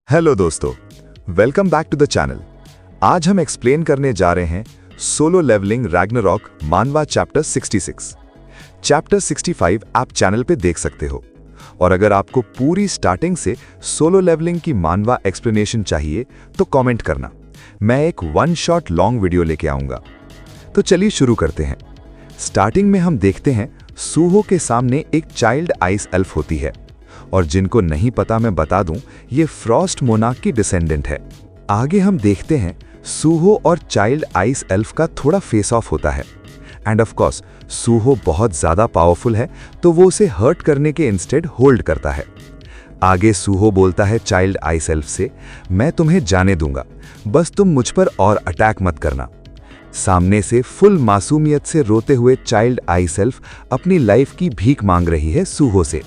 Hello दोस्तों, welcome back to the channel. आज हम एक्सप्लेन करने जा रहे हैं solo leveling Ragnarok manhwa chapter 66। Chapter 65 आप चैनल पे देख सकते हो। और अगर आपको पूरी स्टार्टिंग से सोलो लेवलिंग की मानवा एक्सप्लेनेशन चाहिए तो कमेंट करना, मैं एक वन शॉट लॉन्ग वीडियो लेके आऊंगा। तो चलिए शुरू करते हैं। स्टार्टिंग में हम देखते हैं सूहो के सामने एक चाइल्ड आइस एल्फ होती है, और जिनको नहीं पता मैं बता दूं, ये फ्रॉस्ट मोनार्क की डिसेंडेंट है। आगे हम देखते हैं सूहो और चाइल्ड आइस एल्फ का थोड़ा फेस ऑफ होता है। एंड ऑफ कोर्स सूहो बहुत ज्यादा पावरफुल है, तो वो उसे हर्ट करने के इंस्टेड होल्ड करता है। आगे सूहो बोलता है चाइल्ड आइस एल्फ से, मैं तुम्हें जाने दूंगा, बस तुम मुझ पर और अटैक मत करना। सामने से फुल मासूमियत से रोते हुए चाइल्ड आइस एल्फ अपनी लाइफ की भीख मांग रही है सूहो से।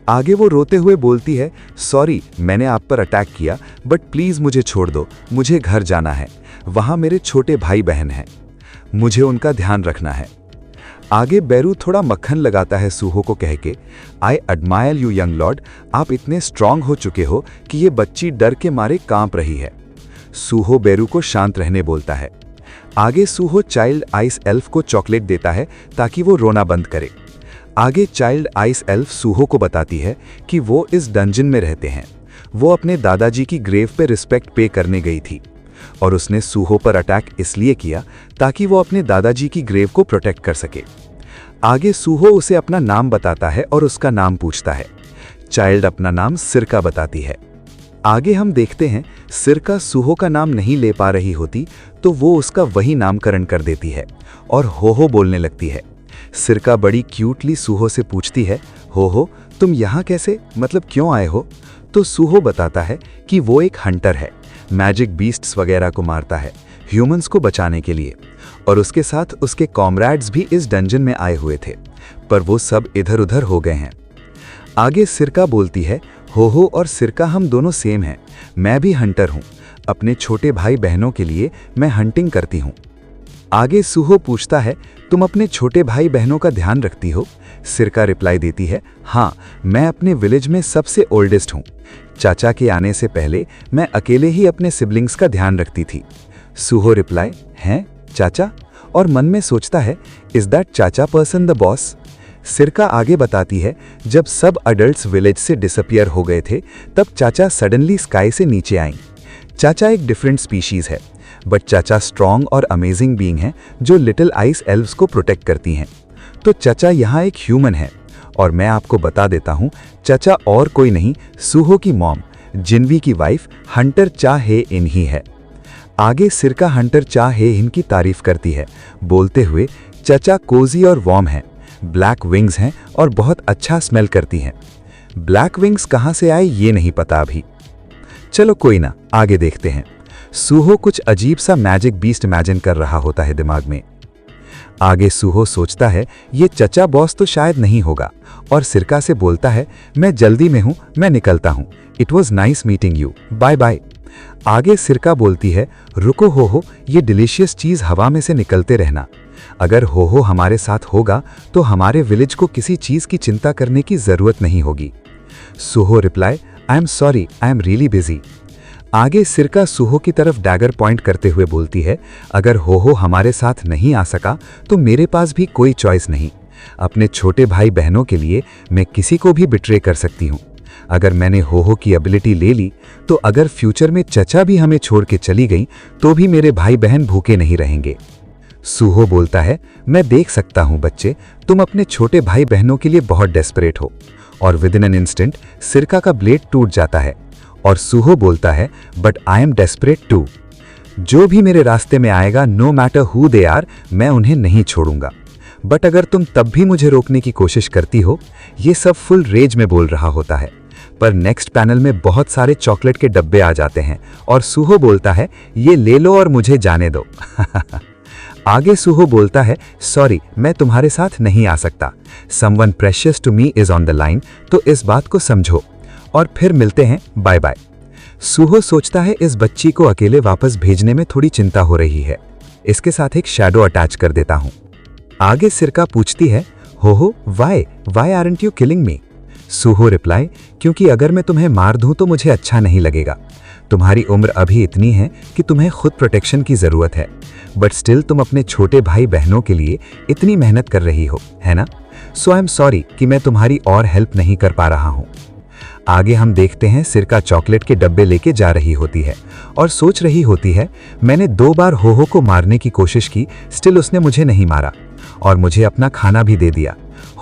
आगे वो रोते हुए बोलती है, सॉरी मैंने आप पर अटैक किया, बट प्लीज मुझे छोड़ दो, मुझे घर जाना है, वहां मेरे छोटे भाई बहन हैं, मुझे उनका ध्यान रखना है। आगे बैरू थोड़ा मक्खन लगाता है सूहो को कह के, I admire you young Lord, आप इतने स्ट्रांग हो चुके हो कि ये बच्ची डर के मारे कांप रही है। सूहो बैरू को शांत रहने बोलता है। आगे सूहो चाइल्ड आइस एल्फ को चॉकलेट देता है ताकि वो रोना बंद करे। आगे चाइल्ड आइस एल्फ सूहो को बताती है कि वो इस डंजन में रहते हैं। वो अपने दादाजी की ग्रेव पे रिस्पेक्ट पे करने गई थी, और उसने सूहो पर अटैक इसलिए किया ताकि वो अपने दादाजी की ग्रेव को प्रोटेक्ट कर सके। आगे सूहो उसे अपना नाम बताता है और उसका नाम पूछता है। चाइल्ड अपना नाम सिरका बताती है। आगे हम देखते हैं सिरका सूहो का नाम नहीं ले पा रही होती, तो वो उसका वही नामकरण कर देती है और हो बोलने लगती है। सिरका बड़ी क्यूटली सूहो से पूछती है, हो तुम यहाँ कैसे, मतलब क्यों आए हो? तो सूहो बताता है कि वो एक हंटर है, मैजिक बीस्ट्स वगैरह को मारता है ह्यूमंस को बचाने के लिए, और उसके साथ उसके कॉमरेड्स भी इस डंजन में आए हुए थे, पर वो सब इधर उधर हो गए हैं। आगे सिरका बोलती है, हो और सिरका हम दोनों सेम हैं, मैं भी हंटर हूँ, अपने छोटे भाई बहनों के लिए मैं हंटिंग करती हूँ। आगे सूहो पूछता है, तुम अपने छोटे भाई बहनों का ध्यान रखती हो? सिरका रिप्लाई देती है, हाँ मैं अपने विलेज में सबसे ओल्डेस्ट हूँ, चाचा के आने से पहले मैं अकेले ही अपने सिबलिंग्स का ध्यान रखती थी। सूहो रिप्लाई, हैं चाचा? और मन में सोचता है, इज दैट चाचा पर्सन द बॉस? सिरका आगे बताती है, जब सब अडल्ट्स विलेज से डिसअपियर हो गए थे, तब चाचा सडनली स्काई से नीचे आईं। चाचा एक डिफरेंट स्पीशीज है, बट चाचा स्ट्रॉन्ग और अमेजिंग बीइंग है जो लिटिल आइस एल्व्स को प्रोटेक्ट करती हैं। तो चाचा यहाँ एक ह्यूमन है, और मैं आपको बता देता हूँ चाचा और कोई नहीं, सूहो की मॉम जिन्वी की वाइफ हंटर चा हे इन ही है। आगे सिरका हंटर चा हे इन की तारीफ करती है, बोलते हुए चाचा कोजी और वार्म है, ब्लैक विंग्स हैं और बहुत अच्छा स्मेल करती हैं। ब्लैक विंग्स कहाँ से आए ये नहीं पता अभी, चलो कोई ना, आगे देखते हैं। सूहो कुछ अजीब सा मैजिक बीस्ट इमेजिन कर रहा होता है दिमाग में। आगे सूहो सोचता है ये चचा बॉस तो शायद नहीं होगा, और सिरका से बोलता है, मैं जल्दी में हूं, मैं निकलता हूं, it was nice meeting you, bye bye. आगे सिरका बोलती है, रुको हो, ये डिलीशियस चीज हवा में से निकलते रहना, अगर हो हमारे साथ होगा तो हमारे विलेज को किसी चीज की चिंता करने की जरूरत नहीं होगी। Suho reply, I am sorry, I am really busy. आगे सिरका सूहो की तरफ डैगर पॉइंट करते हुए बोलती है, अगर हो हमारे साथ नहीं आ सका तो मेरे पास भी कोई चॉइस नहीं, अपने छोटे भाई बहनों के लिए मैं किसी को भी बिट्रे कर सकती हूँ। अगर मैंने हो की एबिलिटी ले ली तो अगर फ्यूचर में चचा भी हमें छोड़ के चली गई तो भी मेरे भाई बहन भूखे नहीं रहेंगे। सूहो बोलता है, मैं देख सकता हूँ बच्चे, तुम अपने छोटे भाई बहनों के लिए बहुत डेस्परेट हो, और विद इन एन इंस्टेंट सिरका का ब्लेड टूट जाता है, और सूहो बोलता है, but I am desperate to, जो भी मेरे रास्ते में आएगा, no matter who they are, मैं उन्हें नहीं छोड़ूंगा, बट अगर तुम तब भी मुझे रोकने की कोशिश करती हो। ये सब फुल रेज में बोल रहा होता है, पर नेक्स्ट पैनल में बहुत सारे चॉकलेट के डब्बे आ जाते हैं, और सूहो बोलता है, ये ले लो और मुझे जाने दो। आगे सूहो बोलता है, सॉरी मैं तुम्हारे साथ नहीं आ सकता, someone precious to me is on the line, तो इस बात को समझो, और फिर मिलते हैं, बाय बाय। सूहो सोचता है इस बच्ची को अकेले वापस भेजने में थोड़ी चिंता हो रही है, इसके साथ एक शैडो अटैच कर देता हूं। आगे सिरका पूछती है, हो why aren't you killing me? Suho reply, क्योंकि अगर मैं तुम्हें मार दूं तो मुझे अच्छा नहीं लगेगा। तुम्हारी उम्र अभी इतनी है कि तुम्हें खुद प्रोटेक्शन की जरूरत है, बट स्टिल तुम अपने छोटे भाई बहनों के लिए इतनी मेहनत कर रही हो, है ना? सो आई एम सॉरी कि मैं तुम्हारी और हेल्प नहीं कर पा रहा हूं। आगे हम देखते हैं सिरका चॉकलेट के डब्बे लेके जा रही होती है और सोच रही होती है, मैंने 2 बार होहो को मारने की कोशिश की, स्टिल उसने मुझे नहीं मारा और मुझे अपना खाना भी दे दिया।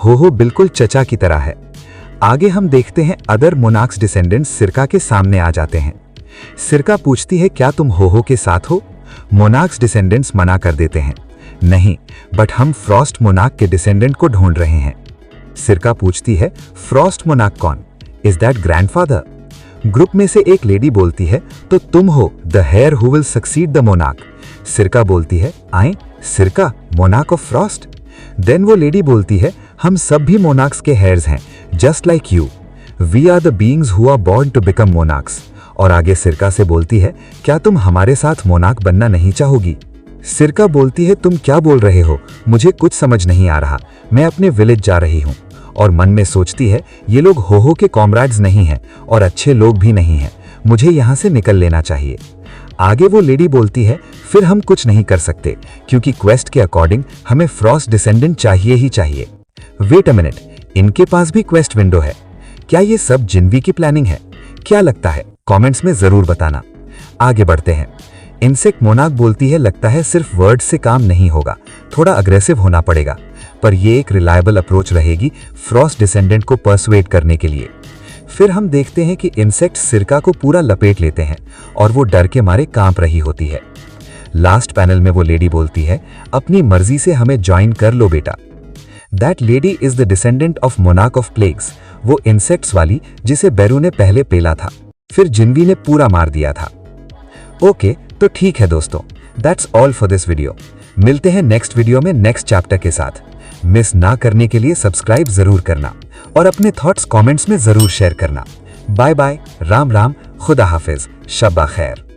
होहो बिल्कुल चचा की तरह है। आगे हम देखते हैं अदर मोनार्क्स डिसेंडेंट्स सिरका के सामने आ जाते हैं। सिरका पूछती है, क्या तुम होहो के साथ हो? मोनार्क्स डिसेंडेंट्स मना कर देते हैं, नहीं, बट हम फ्रॉस्ट मोनार्क के डिसेंडेंट को ढूंढ रहे हैं। सिरका पूछती है, फ्रॉस्ट मोनार्क कौन? Is that grandfather? ग्रुप में से एक लेडी बोलती है, तो तुम हो the heir who will succeed the monarch. सिरका बोलती है, आए सिरका, मोनार्क ऑफ फ्रॉस्ट? देन वो लेडी बोलती है, हम सब भी मोनार्क्स के हेयर्स हैं, just like you. We are the beings who are born to become monarchs. और आगे सिरका से बोलती है, क्या तुम हमारे साथ मोनार्क बनना नहीं चाहोगी? सिरका बोलती है, तुम क्या बोल रहे हो? मुझे कुछ समझ नहीं आ रहा, मैं अपने विलेज जा रही हूँ। और मन में सोचती है, ये लोग होहो के कॉमरेड्स नहीं हैं और अच्छे लोग भी नहीं हैं, मुझे यहाँ से निकल लेना चाहिए। आगे वो लेडी बोलती है, फिर हम कुछ नहीं कर सकते क्योंकि क्वेस्ट के अकॉर्डिंग हमें फ्रॉस्ट डिसेंडेंट चाहिए ही चाहिए। वेट अ मिनट, इनके पास भी क्वेस्ट विंडो है। क्या ये सब जिन्वी की प्लानिंग है? क्या लगता है? कमेंट्स में जरूर बताना। आगे बढ़ते हैं। इंसेक्ट मोनार्क बोलती है, लगता है सिर्फ वर्ड से काम नहीं होगा, थोड़ा अग्रेसिव होना पड़ेगा, पर ये एक रिलायबल अप्रोच रहेगी फ्रॉस्ट डिसेंडेंट को पर्सुएड करने के लिए। फिर हम देखते हैं कि इंसेक्ट सिरका को पूरा लपेट लेते हैं और वो डर के मारे कांप रही होती है। लास्ट पैनल में वो लेडी बोलती है, अपनी मर्जी से हमें ज्वाइन कर लो बेटा। That lady is the descendant of monarch of plagues, वो इंसेक्ट्स वाली जिसे बेरू ने पहले पेला था, फिर जिन्वी ने पूरा मार दिया था। ओके, तो ठीक है दोस्तों, that's all for this video. मिलते हैं नेक्स्ट वीडियो में नेक्स्ट चैप्टर के साथ। मिस ना करने के लिए सब्सक्राइब जरूर करना और अपने थॉट्स कमेंट्स में जरूर शेयर करना। बाय बाय, राम राम, खुदा हाफिज, शब्बा खैर।